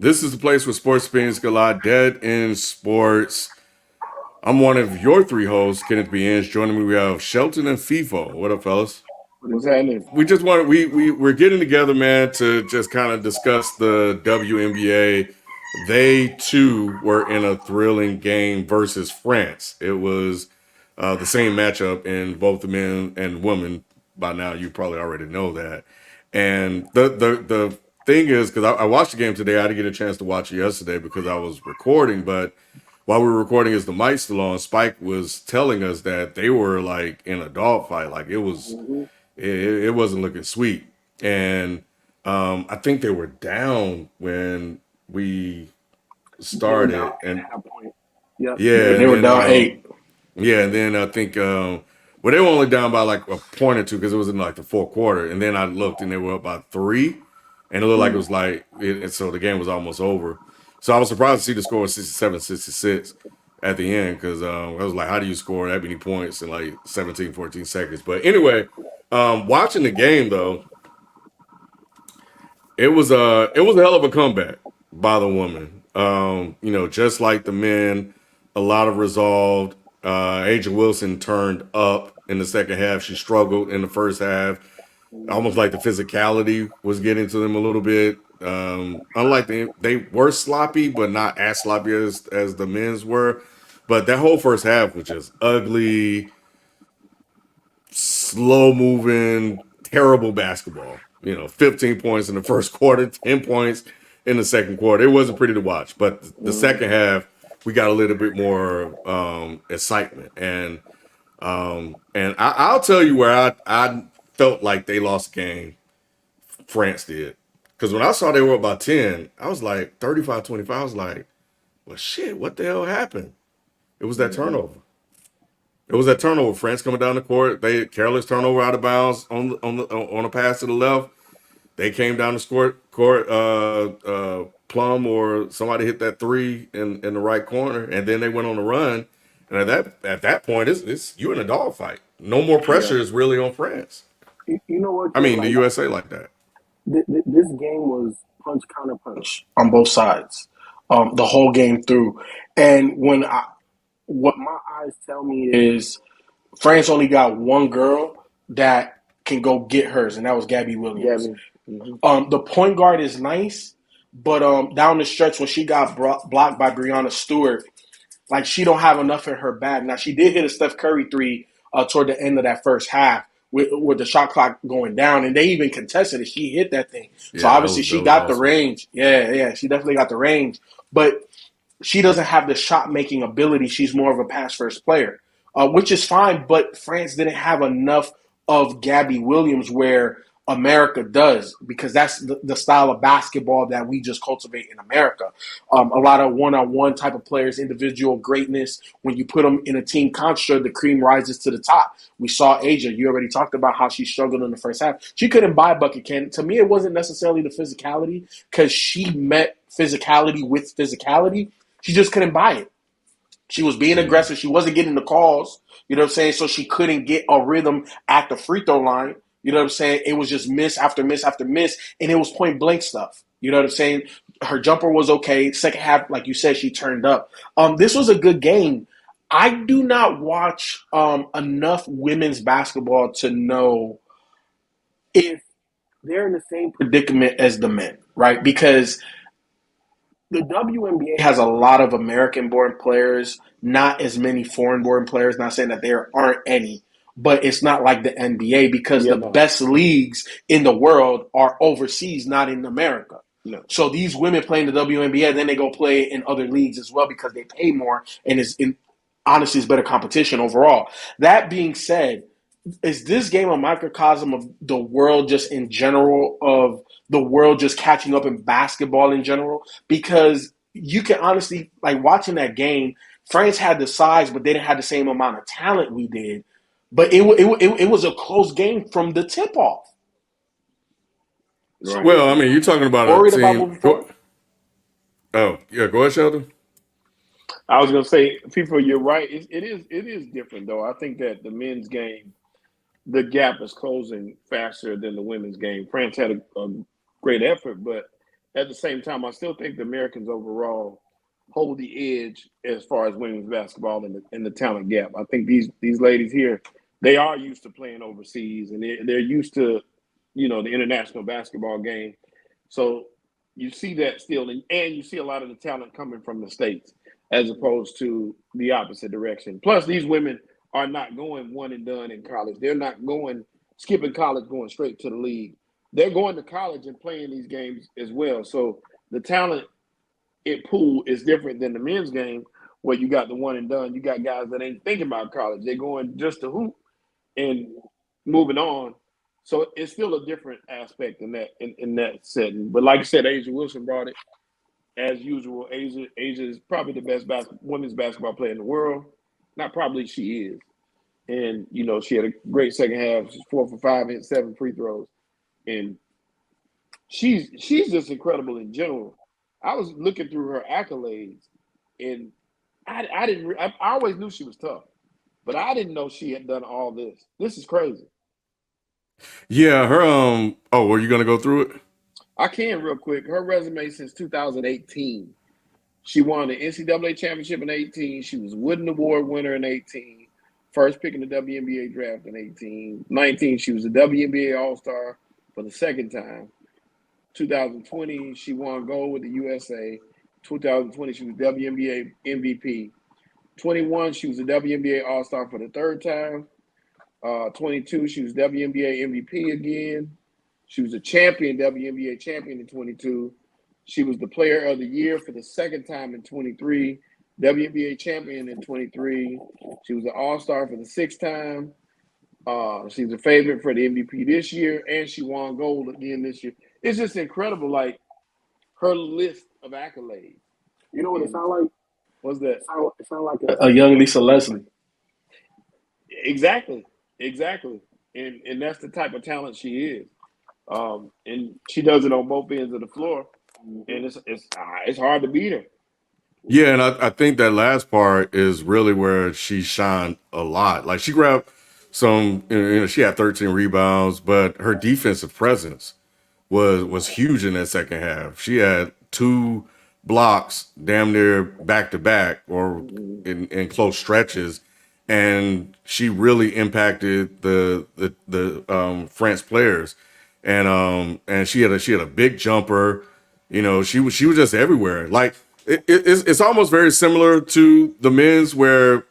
This is the place where sports opinions collide. Dead in sports. I'm one of your three hosts, Kenneth B. Inge. Joining me, we have Shelton and FIFO. What up, fellas? What's happening? We just want we're getting together, man, to just kind of discuss the WNBA. They too were in a thrilling game versus France. It was the same matchup in both the men and women. By now, you probably already know that. And the thing is, because I watched the game today, I didn't get a chance to watch it yesterday because I was recording. But while we were recording, as the mic still on, Spike was telling us that they were like in a dogfight. Like Mm-hmm. it wasn't looking sweet. And I think they were down when we They were down started, eight and at that point. Yep. yeah, They and were then down eight. yeah, and then I think well, they were only down by like a point or two because it was in like the fourth quarter, and then I looked and they were up by three, and it looked like it Mm. was like and so the game was almost over. So I was surprised to see the score was 67-66 at the end because I was like, how do you score that many points in like 17, 14 seconds? But anyway, watching the game though, it was a hell of a comeback by the woman. Just like the men, a lot of resolve. Aja Wilson turned up in the second half. She struggled in the first half. Almost like the physicality was getting to them a little bit. Unlike they were sloppy, but not as sloppy as the men's were. But that whole first half was just ugly, slow moving, terrible basketball. 15 points in the first quarter, 10 points in the second quarter. It wasn't pretty to watch, but the Mm. second half we got a little bit more excitement, and I'll tell you where I felt like they lost the game. France did, because when I saw they were up by 10, I was like 35-25. I was like, well, shit, what the hell happened? It was that Mm-hmm. turnover. It was that turnover. France coming down the court. They careless turnover out of bounds on a pass to the left. They came down the court. Plum or somebody hit that three in the right corner, and then they went on the run. And at that point, it's you in a dogfight. No more Yeah. pressure is really on France. You know what, I Ken? mean, the Like USA like that. this game was punch counter punch on both sides, the whole game through. And what my eyes tell me is France only got one girl that can go get hers, and that was Gabby Williams. Gavin. Hmm. The point guard is nice, but down the stretch when she got blocked by Breonna Stewart, like she don't have enough in her bag. Now she did hit a Steph Curry three toward the end of that first half with the shot clock going down, and they even contested it. She hit that thing, so Yeah, that obviously was that she was got the awesome. range. Yeah, yeah, she definitely got the range, but she doesn't have the shot making ability. She's more of a pass first player, which is fine. But France didn't have enough of Gabby Williams where America does, because that's the style of basketball that we just cultivate in America. A lot of one on one type of players, individual greatness. When you put them in a team construct, the cream rises to the top. We saw Asia. You already talked about how she struggled in the first half. She couldn't buy bucket can. To me, it wasn't necessarily the physicality, because she met physicality with physicality. She just couldn't buy it. She was being Mm. aggressive. She wasn't getting the calls. You know what I'm saying? So she couldn't get a rhythm at the free throw line. You know what I'm saying? It was just miss after miss after miss, and it was point blank stuff. You know what I'm saying? Her jumper was okay. Second half, like you said, she turned up. This was a good game. I do not watch enough women's basketball to know if they're in the same predicament as the men, right? Because the WNBA has a lot of American born players, not as many foreign born players. Not saying that there aren't any, but it's not like the NBA, because Yeah, the no, best leagues in the world are overseas, not in America. no. So these women play in the WNBA, then they go play in other leagues as well because they pay more, and honestly it's better competition overall. That being said, is this game a microcosm of the world just in general, of the world just catching up in basketball in general? Because you can honestly, like, watching that game, France had the size, but they didn't have the same amount of talent we did. But it was a close game from the tip off. So Right. Well, I mean, you're talking about a worried about team. moving forward? Oh, yeah, go ahead, Sheldon. I was gonna say, people, you're right. It is different though. I think that the men's game, the gap is closing faster than the women's game. France had a great effort, but at the same time, I still think the Americans overall hold the edge as far as women's basketball in the talent gap. I think these ladies here, they are used to playing overseas, and they're used to, the international basketball game. So you see that still, and you see a lot of the talent coming from the States as opposed to the opposite direction. Plus, these women are not going one and done in college. They're not going skipping college, going straight to the league. They're going to college and playing these games as well. So the talent pool is different than the men's game, where you got the one and done. You got guys that ain't thinking about college. They're going just to hoop and moving on. So it's still a different aspect in that setting. But like I said, Asia Wilson brought it as usual. Asia is probably the best women's basketball player in the world. Not probably, she is. And she had a great second half. She's 4 for 5, hit 7 free throws, and she's just incredible in general. I was looking through her accolades, and I didn't. I always knew she was tough, but I didn't know she had done all this. This is crazy. Yeah, her oh, were you gonna go through it? I can real quick. Her resume since 2018. She won the NCAA championship in 18. She was Wooden Award winner in 18. First pick in the WNBA draft in 18. 19, she was a WNBA All-Star for the second time. 2020, she won gold with the USA. 2020, she was WNBA MVP. 21, she was a WNBA All-Star for the third time. 22, she was WNBA MVP again. She was a champion, WNBA champion in 22. She was the player of the year for the second time in 23. WNBA champion in 23. She was an All-Star for the sixth time. She's a favorite for the MVP this year, and she won gold again this year. It's just incredible, like her list of accolades. You know what it sounds like? What's that? It sounds like a young Lisa Leslie. Exactly, and that's the type of talent she is. And she does it on both ends of the floor, and it's hard to beat her. Yeah, and I think that last part is really where she shined a lot. Like she grabbed some, she had 13 rebounds, but her defensive presence was huge in that second half. She had 2 blocks, damn near back to back, or in close stretches, and she really impacted the France players. And she had a big jumper. She was just everywhere. Like it's almost very similar to the men's, where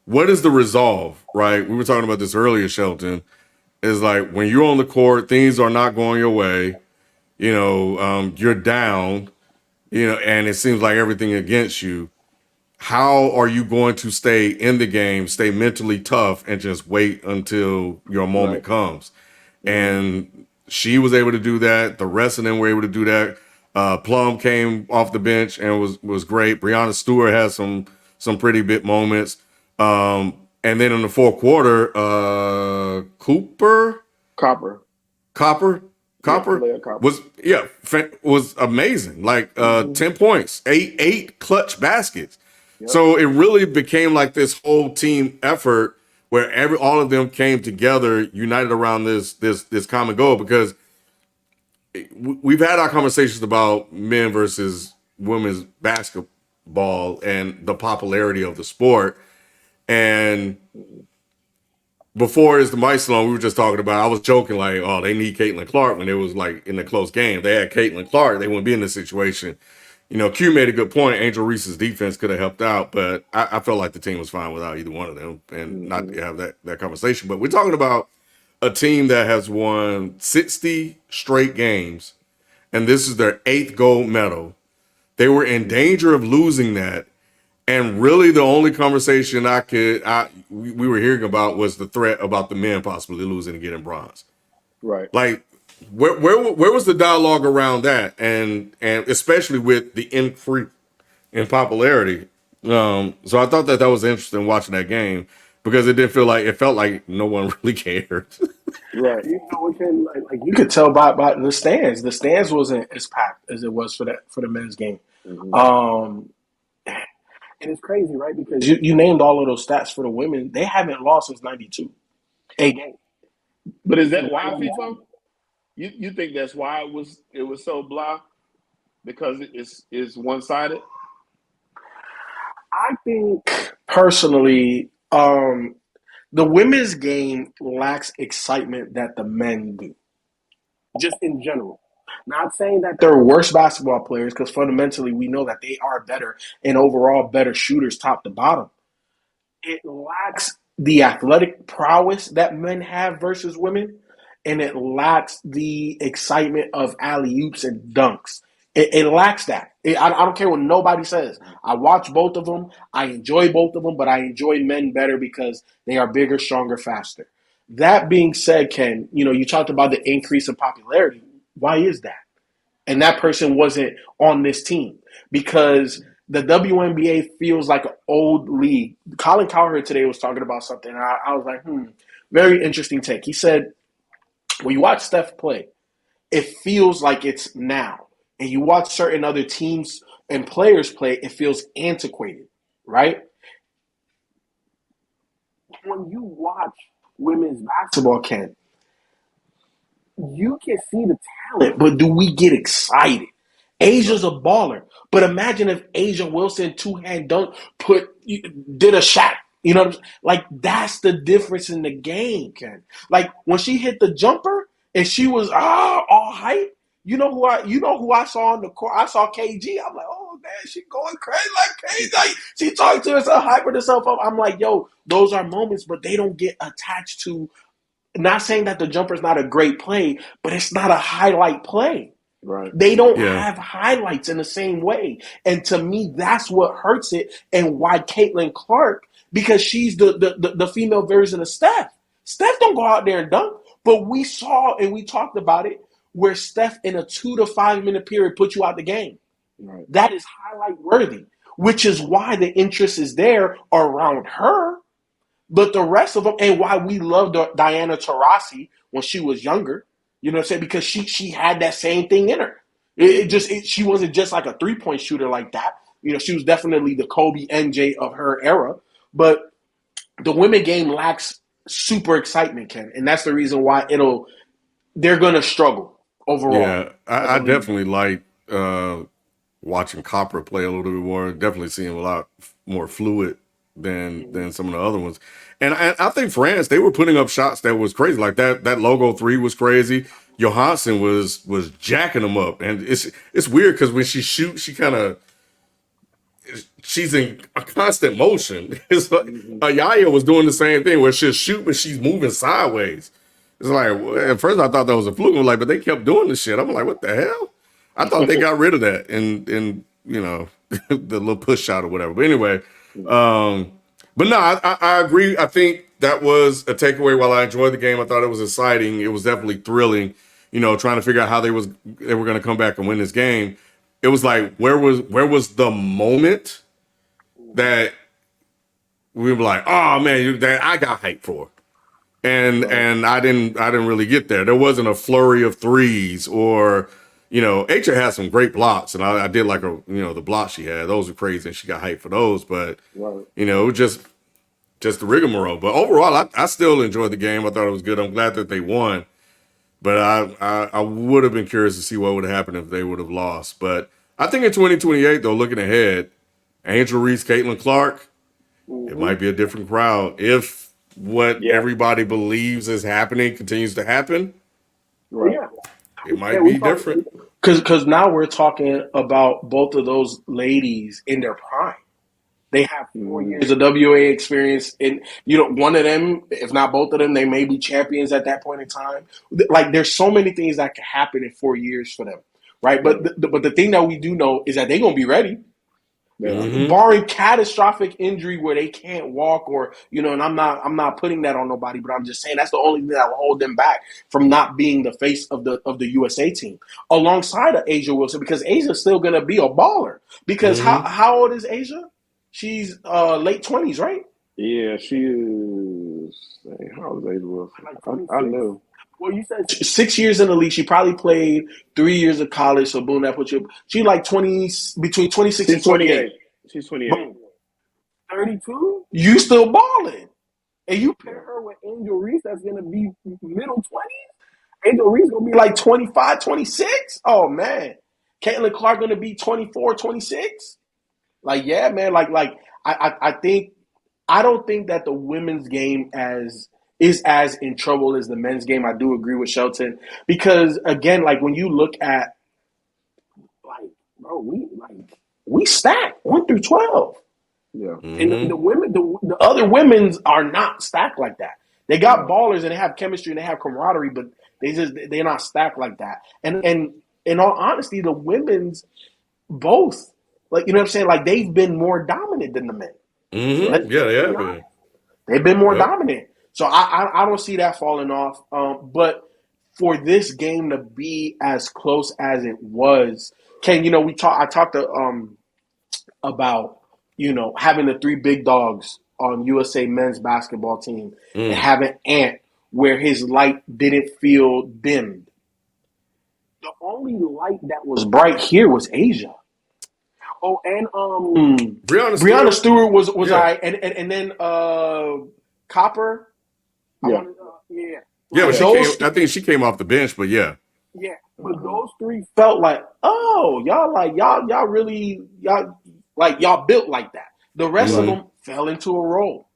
what is the resolve, right? We were talking about this earlier, Shelton. Is like when you're on the court, things are not going your way. You're down. And it seems like everything against you. How are you going to stay in the game, stay mentally tough, and just wait until your moment Right. comes? And she was able to do that. The rest of them were able to do that. Plum came off the bench and was great. Breonna Stewart had some pretty big moments. And then in the fourth quarter, Copper. Copper, Yeah, Copper Kahleah Copper. was amazing. Like 10 points, eight clutch baskets. Yep. So it really became like this whole team effort where all of them came together, united around this common goal. Because we've had our conversations about men versus women's basketball and the popularity of the sport. And before is the mic on, we were just talking about, I was joking like, oh, they need Caitlin Clark when it was like in a close game. If they had Caitlin Clark, they wouldn't be in this situation. Q made a good point. Angel Reese's defense could have helped out, but I felt like the team was fine without either one of them, and not to have that conversation. But we're talking about a team that has won 60 straight games, and this is their 8th gold medal. They were in danger of losing that. And really, the only conversation we were hearing about was the threat about the men possibly losing and getting bronze. Right. Like, where was the dialogue around that? And especially with the increase in popularity. So I thought that was interesting watching that game, because it felt like no one really cared. Right. You could tell by the stands. The stands wasn't as packed as it was for the men's game. Mm-hmm. And it's crazy, right? Because you named all of those stats for the women. They haven't lost since '92. A game. But is that why, FIFO? You think that's why it was so blah? because it's one sided? I think personally, the women's game lacks excitement that the men do, just in general. Not saying that they're worse basketball players, because fundamentally we know that they are better and overall better shooters top to bottom. It lacks the athletic prowess that men have versus women, and it lacks the excitement of alley oops and dunks. It lacks that. I don't care what nobody says. I watch both of them. I enjoy both of them, but I enjoy men better because they are bigger, stronger, faster. That being said, Ken, you talked about the increase in popularity. Why is that? And that person wasn't on this team because the WNBA feels like an old league. Colin Cowherd today was talking about something, and I was like, very interesting take. He said, when you watch Steph play, it feels like it's now. And you watch certain other teams and players play, it feels antiquated, right? When you watch women's basketball, Ken, you can see the talent, but do we get excited? Asia's a baller, but imagine if Asia Wilson two-hand dunk did a shot. You know what I'm saying? Like, that's the difference in the game, Ken. Like, when she hit the jumper and she was all hype. You know who I saw on the court? I saw KG. I'm like, oh man, she going crazy like crazy. Like, she talking to herself, hyping herself up. I'm like, yo, those are moments, but they don't get attached to. Not saying that the jumper is not a great play, but it's not a highlight play. Right. They don't Yeah. have highlights in the same way. And to me, that's what hurts it, and why Caitlin Clark, because she's the female version of Steph. Steph don't go out there and dunk, but we saw and we talked about it where Steph in a 2 to 5 minute period put you out the game. Right. That is highlight worthy, which is why the interest is there around her. But the rest of them, and why we loved Diana Taurasi when she was younger, you know what I'm saying? Because she had that same thing in her. She wasn't just like a 3-point shooter like that. She was definitely the Kobe MJ of her era. But the women game lacks super excitement, Ken, and that's the reason why they're gonna struggle overall Yeah, as I a league. definitely like watching Copper play a little bit more. Definitely seeing a lot more fluid than some of the other ones. And I think France, they were putting up shots that was crazy. Like that logo three was crazy. Johansson was jacking them up, and it's weird because when she shoots, she's in a constant motion. It's like Mm-hmm. Yaya was doing the same thing where she'll shoot, but she's moving sideways. It's like at first I thought that was a fluke. I'm like, but they kept doing this shit. I'm like, what the hell? I thought they got rid of that and the little push shot or whatever. But anyway, but no, I agree. I think that was a takeaway. While I enjoyed the game, I thought it was exciting. It was definitely thrilling. Trying to figure out how they were going to come back and win this game. It was like where was the moment that we were like, oh man, that I got hyped for. Right. And I didn't really get there. There wasn't a flurry of threes or Asia had some great blocks, and I did like the blocks she had. Those were crazy, and she got hyped for those. But Right. it was just the rigmarole. But overall, I still enjoyed the game. I thought it was good. I'm glad that they won. But I would have been curious to see what would have happened if they would have lost. But I think in 2028, though, looking ahead, Angel Reese, Caitlin Clark, it Mm-hmm. might be a different crowd if what Yeah. everybody believes is happening continues to happen. Right. Yeah. It Yeah, might we be talk different. because now we're talking about both of those ladies in their prime. They have 4 years Mm-hmm. of WA experience, and one of them, if not both of them, they may be champions at that point in time. Like, there's so many things that can happen in 4 years for them, right? Right. But the thing that we do know is that they're gonna be ready, Yeah. barring catastrophic injury where they can't walk, or and I'm not putting that on nobody, but I'm just saying that's the only thing that will hold them back from not being the face of the USA team alongside of Asia Wilson, because Asia's still gonna be a baller. Because Mm-hmm. how old is Asia? She's late 20s, right? Yeah. She is. Hey, how old is Ava Wilson? Like I 26. knew. Well, you said 6 years in the league. She probably played 3 years of college. So boom, that puts you. She like 20, between 26 She's and 28. 28. She's 28. Boom. 32. You still balling, and you pair her with Angel Reese, that's gonna be middle 20s. Angel Reese gonna be like 25, 26. Oh man, Caitlin Clark going to be 24, 26? Like, yeah, man. I think I don't think that the women's game is as in trouble as the men's game. I do agree with Shelton because again, like when you look at like, bro, we stack 1 through 12. Yeah. And Mm-hmm. the women, the other women's are not stacked like that. They got No. ballers and they have chemistry and they have camaraderie, but they're not stacked like that. And in all honesty, the women's both, like you know what I'm saying, like they've been more dominant than the men. Mm-hmm. Yeah, Let's they be have honest. been. They've been more Yep. dominant. So I don't see that falling off. But for this game to be as close as it was, Ken, I talked to about having the three big dogs on USA men's basketball team and Mm. having Ant where his light didn't feel dimmed. The only light that was bright here was Asia. Oh, and Brianna Brianna Stewart. Stewart was Yeah. I, and then Copper. I Yeah. want yeah. Yeah, but Like Yeah. she came. those, I think she came off the bench, but yeah. yeah. But those three felt like, oh, y'all really y'all built like that. The rest of Mm-hmm. Right. them fell into a role.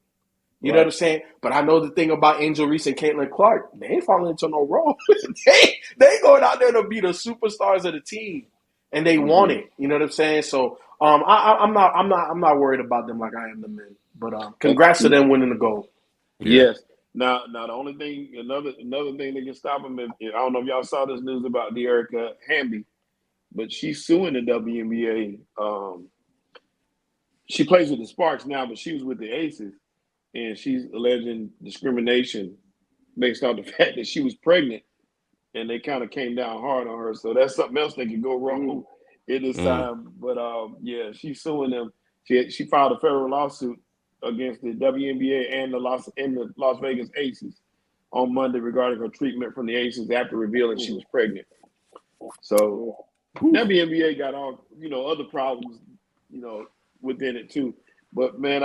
You know what Right. I'm saying? But I know the thing about Angel Reese and Caitlin Clark, they ain't falling into no role. they going out there to be the superstars of the team, and they want Mm-hmm. it. You know what I'm saying? So I'm not worried about them like I am the men. But congrats to them winning the gold. Yeah. Yes. Now the only thing, another thing that can stop him. I don't know if y'all saw this news about De'Erica Hamby, but she's suing the WNBA. She plays with the Sparks now, but she was with the Aces, and she's alleging discrimination based on the fact that she was pregnant, and they kind of came down hard on her. So that's something else that could go wrong in this Mm. time. But yeah, she's suing them. She filed a federal lawsuit against the WNBA and the Las Vegas Aces on Monday regarding her treatment from the Aces after revealing she was pregnant. So WNBA got all other problems, you know, within it too. But man,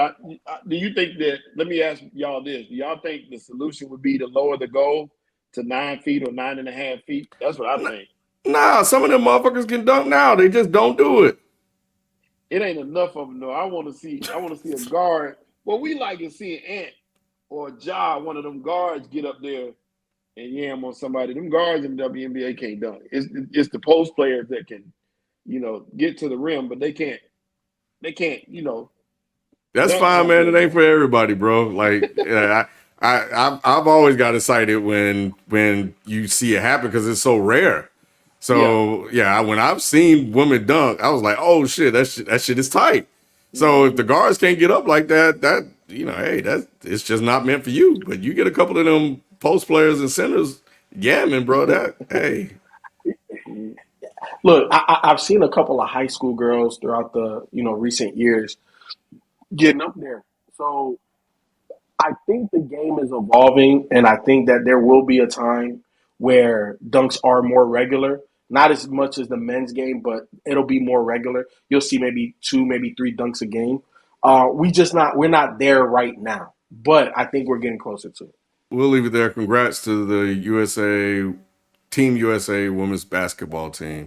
do you think that? Let me ask y'all this: do y'all think the solution would be to lower the goal to 9 feet or 9.5 feet? That's what I think. Nah, some of them motherfuckers can dunk now. They just don't do it. It ain't enough of them though. I want to see. I want to see a guard. What we like is seeing Ant or Ja, one of them guards, get up there and yam on somebody. Them guards in the WNBA can't dunk. It's the post players that can, get to the rim, but they can't. They can't, That's dunk fine, like man. It that ain't though. for everybody, bro. Like, I've always got excited when you see it happen because it's so rare. Yeah. So yeah, when I've seen women dunk, I was like, oh shit, that shit is tight. So if the guards can't get up like that, hey, it's just not meant for you. But you get a couple of them post players and centers, yamming, bro. That hey, Look, I've seen a couple of high school girls throughout the recent years getting up there. So I think the game is evolving, and I think that there will be a time where dunks are more regular. Not as much as the men's game, but it'll be more regular. You'll see maybe two, maybe three dunks a game. We're not there right now, but I think we're getting closer to it. we'll leave it there. Congrats to the USA Team USA women's basketball team.